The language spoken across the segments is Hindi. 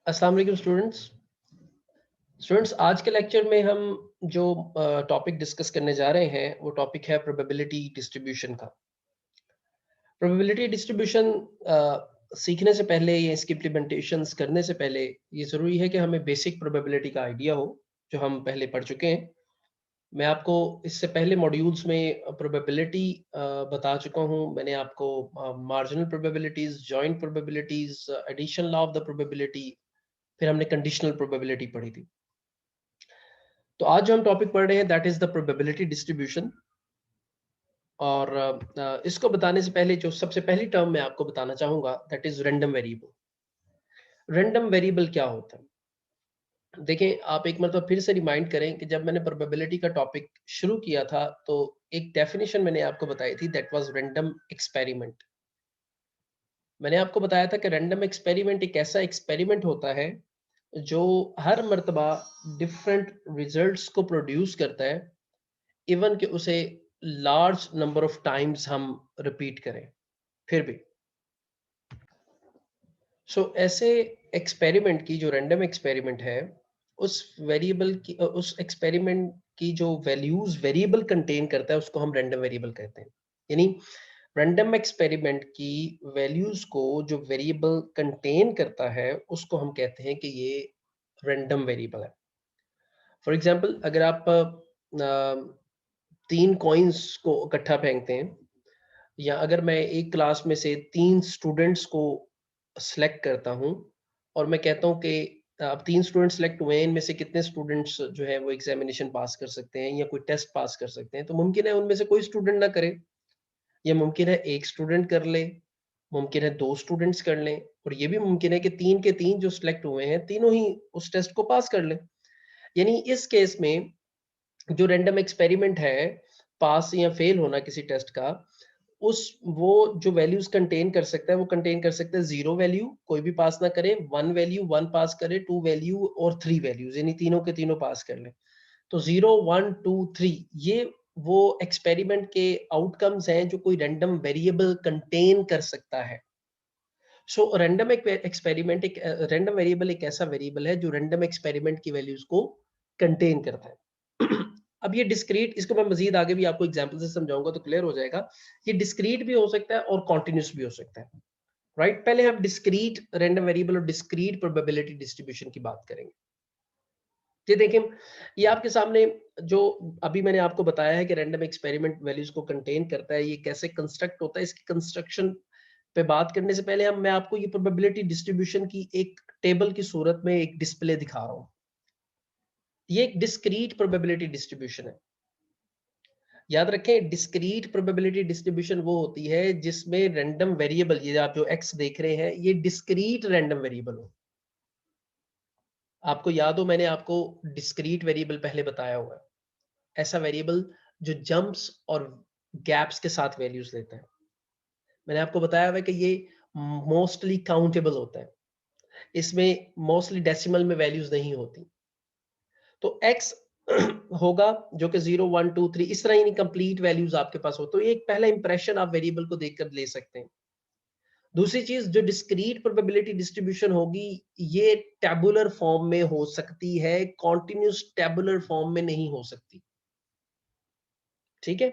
अस्सलाम वालेकुम स्टूडेंट्स आज के लेक्चर में हम जो टॉपिक डिस्कस करने जा रहे हैं वो टॉपिक है प्रोबेबिलिटी डिस्ट्रीब्यूशन का। प्रोबेबिलिटी डिस्ट्रीब्यूशन सीखने से पहले या इसकी इम्प्लीमेंटेशंस करने से पहले ये ज़रूरी है कि हमें बेसिक प्रोबेबिलिटी का आइडिया हो, जो हम पहले पढ़ चुके हैं। मैं आपको इससे पहले मॉड्यूल्स में प्रोबेबिलिटी बता चुका हूँ। मैंने आपको marginal probabilities, joint probabilities, addition law of the probability, फिर हमने कंडीशनल प्रोबेबिलिटी पढ़ी थी। तो आज जो हम टॉपिक पढ़ रहे हैं that is the probability distribution. और इसको बताने से पहले जो सबसे पहली टर्म मैं आपको बताना चाहूंगा that is random variable. Random variable क्या होता है? देखें, आप एक मतलब फिर से रिमाइंड करें कि जब मैंने प्रोबेबिलिटी का टॉपिक शुरू किया था तो एक डेफिनेशन मैंने आपको बताई थी, दैट वाज रैंडम एक्सपेरिमेंट। मैंने आपको बताया था कि रैंडम एक्सपेरिमेंट एक ऐसा एक्सपेरिमेंट होता है जो हर मर्तबा डिफरेंट रिजल्ट्स को प्रोड्यूस करता है, इवन कि उसे लार्ज नंबर ऑफ टाइम्स हम रिपीट करें फिर भी। ऐसे एक्सपेरिमेंट की जो रैंडम एक्सपेरिमेंट है, उस एक्सपेरिमेंट की जो वैल्यूज वेरिएबल कंटेन करता है उसको हम रैंडम वेरिएबल कहते हैं। यानी रैंडम एक्सपेरिमेंट की वैल्यूज को जो वेरिएबल कंटेन करता है उसको हम कहते हैं कि ये रैंडम वेरिएबल है। फॉर एग्जांपल, अगर आप 3 कॉइन्स को इकट्ठा फेंकते हैं, या अगर मैं एक क्लास में से 3 स्टूडेंट्स को सेलेक्ट करता हूँ और मैं कहता हूँ कि अब 3 स्टूडेंट सेलेक्ट हुए हैं, इनमें से कितने स्टूडेंट्स जो है वो एग्जामिनेशन पास कर सकते हैं या कोई टेस्ट पास कर सकते हैं, तो मुमकिन है उनमें से कोई स्टूडेंट ना करे, या मुमकिन है 1 स्टूडेंट कर ले, मुमकिन है 2 स्टूडेंट्स कर लें, और ये भी मुमकिन है कि 3 के 3 जो सेलेक्ट हुए हैं, तीनों ही उस टेस्ट को पास कर लें। यानी इस केस में जो रैंडम एक्सपेरिमेंट है, पास या फेल होना किसी टेस्ट का, उस वो जो वैल्यूज कंटेन कर सकता है वो कंटेन कर सकता है 0 वैल्यू, कोई भी पास ना करे, 1 वैल्यू 1 पास करे, 2 वैल्यू और 3 वैल्यूज, यानी तीनों के तीनों पास कर ले। तो 0 1 2 3 ये वो एक्सपेरिमेंट के आउटकम्स हैं जो कोई रैंडम वेरिएबल कंटेन कर सकता है। रैंडम एक्सपेरिमेंट एक रैंडम वेरिएबल एक ऐसा वेरिएबल है जो रैंडम एक्सपेरिमेंट की वैल्यूज को कंटेन करता है। अब ये डिस्क्रीट, इसको मैं मजीद आगे भी आपको एग्जांपल से समझाऊंगा तो क्लियर हो जाएगा। ये डिस्क्रीट भी हो सकता है और कॉन्टिन्यूस भी हो सकता है। राइट, पहले हम डिस्क्रीट रैंडम वेरिएबल और डिस्क्रीट प्रोबेबिलिटी डिस्ट्रीब्यूशन की बात करेंगे। ये देखें, ये आपके सामने जो अभी मैंने आपको बताया है कि रैंडम एक्सपेरिमेंट वैल्यूज को कंटेन करता है, ये कैसे कंस्ट्रक्ट होता है, इसकी कंस्ट्रक्शन पे बात करने से पहले हम मैं आपको ये प्रोबेबिलिटी डिस्ट्रीब्यूशन की एक टेबल की सूरत में एक डिस्प्ले दिखा रहा हूं। ये एक डिस्क्रीट प्रोबेबिलिटी डिस्ट्रीब्यूशन है। याद रखें, डिस्क्रीट प्रोबेबिलिटी डिस्ट्रीब्यूशन वो होती है जिसमें रैंडम वेरिएबल, ये आप जो एक्स देख रहे हैं, ये डिस्क्रीट रैंडम वेरिएबल हो। आपको याद हो, मैंने आपको डिस्क्रीट वेरिएबल पहले बताया हुआ है, ऐसा वेरिएबल जो जंप्स और गैप्स के साथ वैल्यूज लेता है। मैंने आपको बताया हुआ है कि ये मोस्टली काउंटेबल होता है, इसमें मोस्टली डेसिमल में वैल्यूज नहीं होती। तो x होगा जो कि 0 1 2 3 इस तरह, यानी कंप्लीट वैल्यूज आपके पास हो, तो ये एक पहला इंप्रेशन आप वेरिएबल को देखकर ले सकते हैं। दूसरी चीज, जो डिस्क्रीट प्रोबेबिलिटी डिस्ट्रीब्यूशन होगी, ये टैबुलर फॉर्म में हो सकती है, कॉन्टिन्यूस टैबुलर फॉर्म में नहीं हो सकती। ठीक है।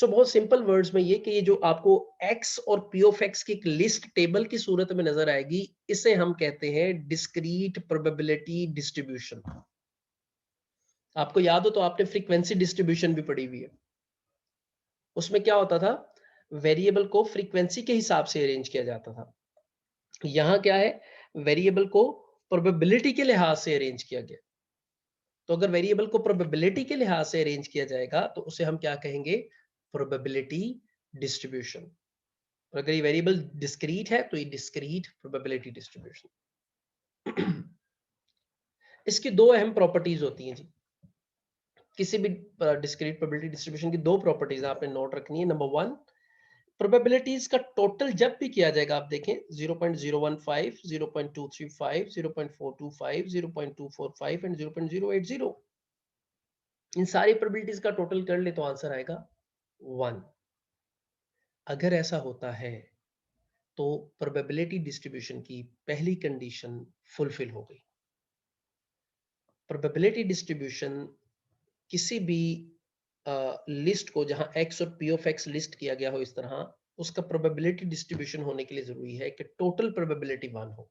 बहुत सिंपल वर्ड्स में ये कि ये जो आपको x और p ऑफ x की एक लिस्ट टेबल की सूरत में नजर आएगी, इसे हम कहते हैं डिस्क्रीट प्रोबेबिलिटी डिस्ट्रीब्यूशन। आपको याद हो तो आपने फ्रीक्वेंसी डिस्ट्रीब्यूशन भी पढ़ी हुई है। उसमें क्या होता था, वेरिएबल को फ्रीक्वेंसी के हिसाब से अरेंज किया जाता था। यहाँ क्या है, वेरिएबल को प्रोबेबिलिटी के लिहाज से अरेंज किया गया। तो अगर वेरिएबल को प्रोबेबिलिटी के लिहाज से अरेंज किया जाएगा तो उसे हम क्या कहेंगे, प्रोबेबिलिटी डिस्ट्रीब्यूशन। और अगर ये वेरिएबल डिस्क्रीट है तो ये डिस्क्रीट प्रोबेबिलिटी डिस्ट्रीब्यूशन। इसकी दो अहम प्रॉपर्टीज होती हैं जी। किसी भी डिस्क्रीट प्रोबेबिलिटी डिस्ट्रीब्यूशन की दो प्रॉपर्टीज आपने नोट रखनी है। नंबर वन, प्रोबेबिलिटीज का टोटल जब भी किया जाएगा, आप देखें 0.015, 0.235, 0.425, 0.245 एंड 0.080, इन सारी प्रोबेबिलिटीज का टोटल कर ले तो आंसर आएगा 1। अगर ऐसा होता है तो प्रोबेबिलिटी डिस्ट्रीब्यूशन की पहली कंडीशन फुलफिल हो गई। प्रोबेबिलिटी डिस्ट्रीब्यूशन किसी भी लिस्ट को जहां x और p ऑफ x लिस्ट किया गया हो इस तरह, उसका प्रोबेबिलिटी डिस्ट्रीब्यूशन होने के लिए जरूरी है कि टोटल प्रोबेबिलिटी 1 हो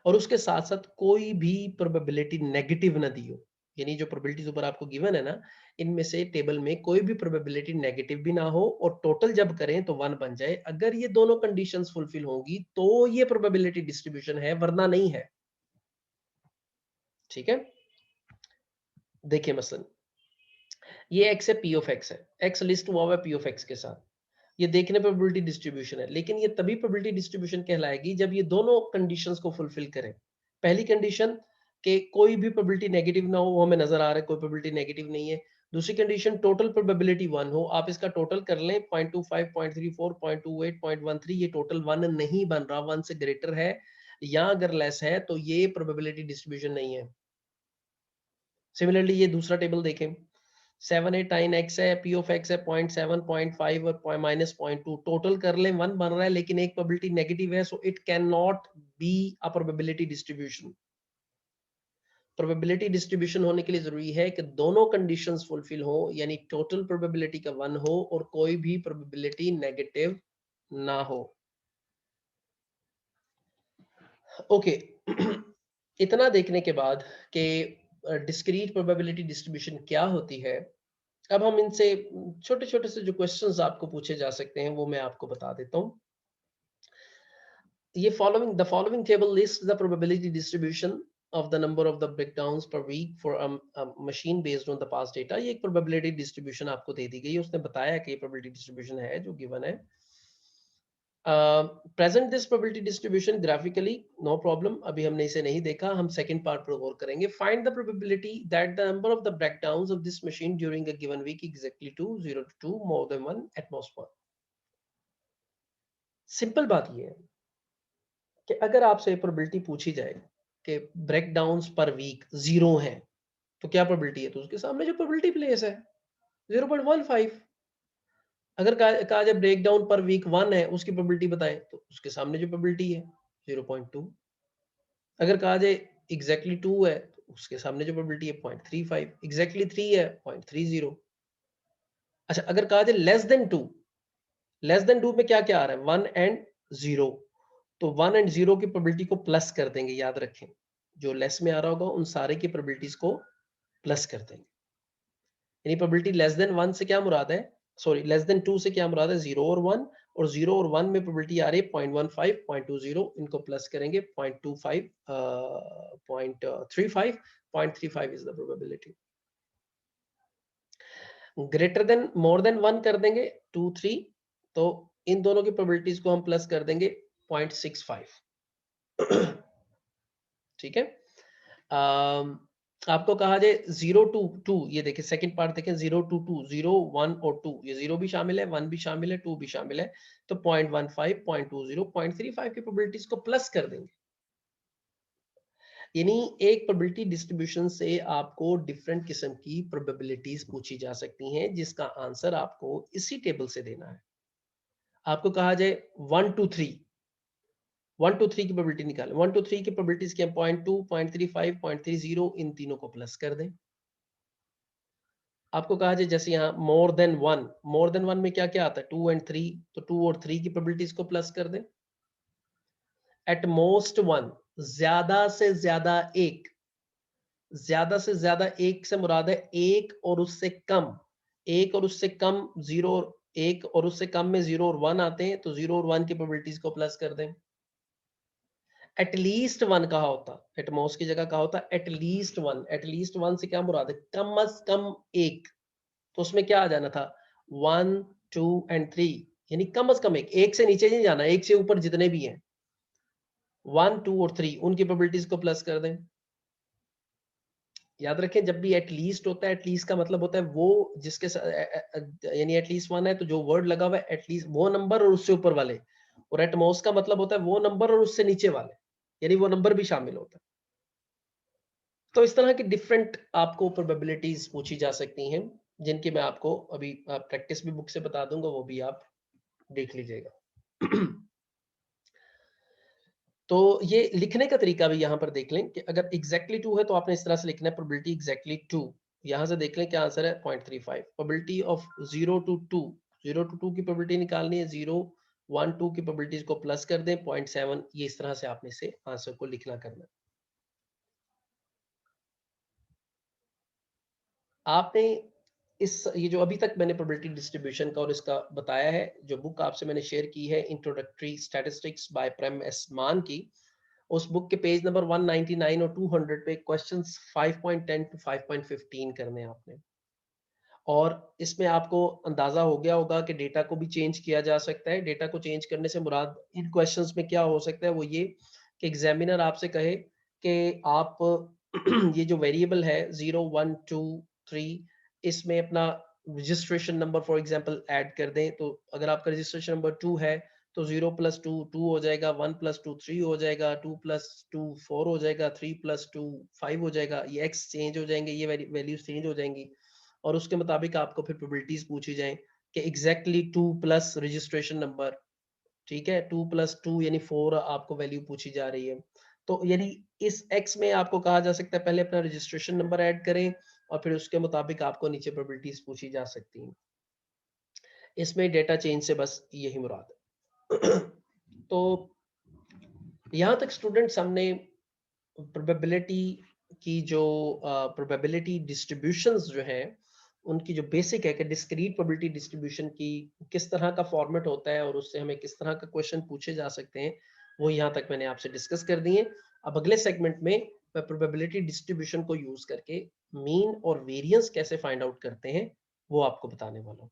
और उसके साथ साथ कोई भी प्रोबेबिलिटी नेगेटिव ना दी हो। यानी जो प्रोबेबिलिटीज ऊपर आपको गिवन है ना, इनमें से टेबल में कोई भी प्रोबेबिलिटी नेगेटिव भी ना हो और टोटल जब करें तो 1 बन जाए। अगर ये दोनों कंडीशंस फुलफिल होंगी तो ये प्रोबेबिलिटी डिस्ट्रीब्यूशन है, वरना नहीं है। ठीक है, देखिए मसलन ये x है, p ऑफ x है, x लिस्ट हुआ हुआ है p ऑफ x के साथ। ये देखने पे प्रोबेबिलिटी डिस्ट्रीब्यूशन है, लेकिन ये तभी प्रोबेबिलिटी डिस्ट्रीब्यूशन कहलाएगी जब ये दोनों कंडीशंस को फुलफिल करें। पहली कंडीशन कि कोई भी प्रोबेबिलिटी नेगेटिव ना हो, वो हमें नजर आ रहा है कोई प्रोबेबिलिटी नेगेटिव नहीं है। दूसरी कंडीशन टोटल प्रोबेबिलिटी 1 हो। आप इसका टोटल कर लें 0.25, 0.34, 0.28, 0.13, ये टोटल 1 नहीं बन रहा, 1 से ग्रेटर है या अगर लेस है तो ये प्रोबेबिलिटी डिस्ट्रीब्यूशन नहीं है। सिमिलरली ये दूसरा टेबल देखें, 7, 8, 9 x है, p ऑफ x है 0.7, 0.5 और माइनस 0.2, टोटल कर लें 1 बन रहा है लेकिन एक प्रोबेबिलिटी नेगेटिव है, so it can not be a probability distribution. Probability distribution होने के लिए जरूरी है कि दोनों कंडीशंस फुलफिल हो, यानी टोटल प्रोबेबिलिटी का 1 हो और कोई भी प्रोबेबिलिटी नेगेटिव ना हो। ओके इतना देखने के बाद कि डिस्क्रीट प्रोबेबिलिटी डिस्ट्रीब्यूशन क्या होती है, अब हम इनसे छोटे-छोटे से जो क्वेश्चंस आपको पूछे जा सकते हैं वो मैं आपको बता देता हूँ। ये following table list the probability distribution of the number of the breakdowns per week for a machine based on the past data. ये एक प्रोबेबिलिटी डिस्ट्रीब्यूशन आपको दे दी गई है, उसने बताया कि ये प्रोबेबिलिटी डिस्ट्रीब्यूशन है जो गिवन है। Present this probability distribution graphically, no problem, अभी हमने इसे नहीं देखा, हम सेकंड पार्ट पर गौर करेंगे। Find the probability that the number of the breakdowns of this machine during a given week exactly 2, 0 to 2, more than 1, at most 1। Simple बात ये है कि अगर आपसे प्रोबेबिलिटी पूछी जाए कि ब्रेकडाउन्स पर वीक 0 है, तो क्या प्रोबेबिलिटी है? तो उसके सामने जो प्रोबेबिलिटी प्लेस है 0.15। अगर कहा जाए ब्रेक डाउन पर वीक 1 है, उसकी प्रोबेबिलिटी बताएं, तो उसके सामने जो प्रोबेबिलिटी है 0.2। अगर कहा जाए एग्जैक्टली 2 है, तो उसके सामने जो प्रोबेबिलिटी है 0.35, एग्जैक्टली 3 है 0.30। अच्छा, अगर कहा जाए लेस देन 2, लेस देन 2 में क्या क्या आ रहा है? 1 एंड 0। तो 1 एंड 0 की प्रोबेबिलिटी को प्लस कर देंगे, याद रखें। जो लेस में आ रहा होगा उन सारे की प्रोबेबिलिटीज को प्लस कर देंगे। यानी प्रोबेबिलिटी लेस देन 1 से क्या मुराद है, सॉरी लेस देन 2 से क्या मुराद है? 0 और 1, और 0 और 1 में प्रोबेबिलिटी आ रही है 0.15, 0.20, इनको प्लस करेंगे 0.25, 0.35, 0.35 is the probability. Greater than more than 1 कर देंगे 2, 3, तो इन दोनों की प्रोबेबिलिटीज को हम प्लस कर देंगे 0.65। ठीक है। आपको कहा जाए 0 टू 2, ये देखिए सेकंड पार्ट देखें, 0 टू 2, 0, 1 और 2, ये 0 भी शामिल है, 1 भी शामिल है, 2 भी शामिल है, तो 0.15, 0.20, 0.35 की प्रोबेबिलिटीज को प्लस कर देंगे। यानी एक प्रोबेबिलिटी डिस्ट्रीब्यूशन से आपको डिफरेंट किस्म की प्रोबेबिलिटीज पूछी जा सकती हैं, जिसका आंसर आपको इसी टेबल से देना है। आपको कहा जाए 1 टू 3, 1 टू 3 की प्रोबेबिलिटी निकालें। 1 टू 3 की प्रोबेबिलिटीज क्या? 0.2, 0.35, 0.30, इन तीनों को प्लस कर दें। आपको कहा जाए जैसे यहाँ मोर देन 1, मोर देन 1 में क्या क्या आता है? 2 एंड 3, तो 2 और 3 की प्रोबेबिलिटीज को प्लस कर दें। एट मोस्ट 1, ज्यादा से ज्यादा एक, ज्यादा से ज्यादा एक से मुराद है एक और उससे कम, एक और उससे कम 0, एक और उससे कम में 0 और 1 आते हैं, तो 0 और 1 की प्रोबेबिलिटीज को प्लस कर दें। एटलीस्ट 1 कहा होता, एटमोस्ट की जगह कहा होता एटलीस्ट 1, एटलीस्ट 1 से क्या मुराद है? कम अज कम एक, तो उसमें क्या आ जाना था? 1, 2 एंड 3, यानी कम अज कम एक से नीचे नहीं जाना, एक से ऊपर जितने भी हैं 1, 2 और 3, उनकी प्रोबेबिलिटीज को प्लस कर दें। याद रखें जब भी एटलीस्ट होता है, एटलीस्ट का मतलब होता है वो जिसके यानी एटलीस्ट 1 है तो जो वर्ड लगा हुआ है एटलीस्ट वो नंबर और उससे ऊपर वाले, और एटमोस्ट का मतलब होता है वो नंबर और उससे नीचे वाले, यानी वो नंबर भी शामिल होता है। तो इस तरह की डिफरेंट आपको प्रोबेबिलिटीज पूछी जा सकती हैं, जिनकी मैं आपको अभी प्रैक्टिस भी बुक से बता दूंगा, वो भी आप देख लीजिएगा। तो ये लिखने का तरीका भी यहाँ पर देख लें कि अगर एग्जैक्टली 2 है तो आपने इस तरह से लिखना है प्रोबेबिलिटी एग्जैक्टली 2। यहाँ से देख लें क्या आंसर है 0.35। प्रोबेबिलिटी ऑफ 0 टू 2, 0 टू 2 की प्रोबेबिलिटी निकालनी है, 0 1 2 की प्रोबेबिलिटीज को प्लस कर दें 0.7। ये इस तरह से आपने इसे आंसर को लिखना करना है। आपने इस ये जो अभी तक मैंने प्रोबेबिलिटी डिस्ट्रीब्यूशन का और इसका बताया है, जो बुक आपसे मैंने शेयर की है इंट्रोडक्टरी स्टैटिस्टिक्स बाय प्रेम एस मान की, उस बुक के पेज नंबर 199 और 200 पे क्वेश्चंस 5.10 टू 5.15 करने हैं आपने। और इसमें आपको अंदाजा हो गया होगा कि डेटा को भी चेंज किया जा सकता है। डेटा को चेंज करने से मुराद इन क्वेश्चंस में क्या हो सकता है, वो ये कि एग्जामिनर आपसे कहे कि आप ये जो वेरिएबल है 0 1 2 3, इसमें अपना registration number for example add कर दें। तो अगर आपका रजिस्ट्रेशन नंबर 2 है तो 0 + 2 2 हो जाएगा, 1 + 2 3 हो जाएगा, 2 + 2 4 हो जाएगा, 3 + 2 5 हो जाएगा। ये एक्स चेंज हो जाएंगे, ये वैल्यूज चेंज हो जाएंगी और उसके मुताबिक आपको फिर प्रोबेबिलिटीज पूछी जाए कि एग्जैक्टली 2 प्लस रजिस्ट्रेशन नंबर, ठीक है, 2 + 2 यानी 4 आपको वैल्यू पूछी जा रही है। तो यानी इस एक्स में आपको कहा जा सकता है पहले अपना रजिस्ट्रेशन नंबर ऐड करें और फिर उसके मुताबिक आपको नीचे प्रोबेबिलिटीज पूछी जा सकती हैं। इसमें डेटा चेंज से बस यही मुराद है। तो यहाँ तक स्टूडेंट्स हमने प्रोबेबिलिटी की जो प्रोबेबिलिटी डिस्ट्रीब्यूशंस जो हैं उनकी जो बेसिक है कि डिस्क्रीट प्रोबेबिलिटी डिस्ट्रीब्यूशन की किस तरह का फॉर्मेट होता है और उससे हमें किस तरह का क्वेश्चन पूछे जा सकते हैं, वो यहाँ तक मैंने आपसे डिस्कस कर दिए। अब अगले सेगमेंट में मैं प्रोबेबिलिटी डिस्ट्रीब्यूशन को यूज करके मीन और वेरिएंस कैसे फाइंड आउट करते हैं वो आपको बताने वाला हूँ।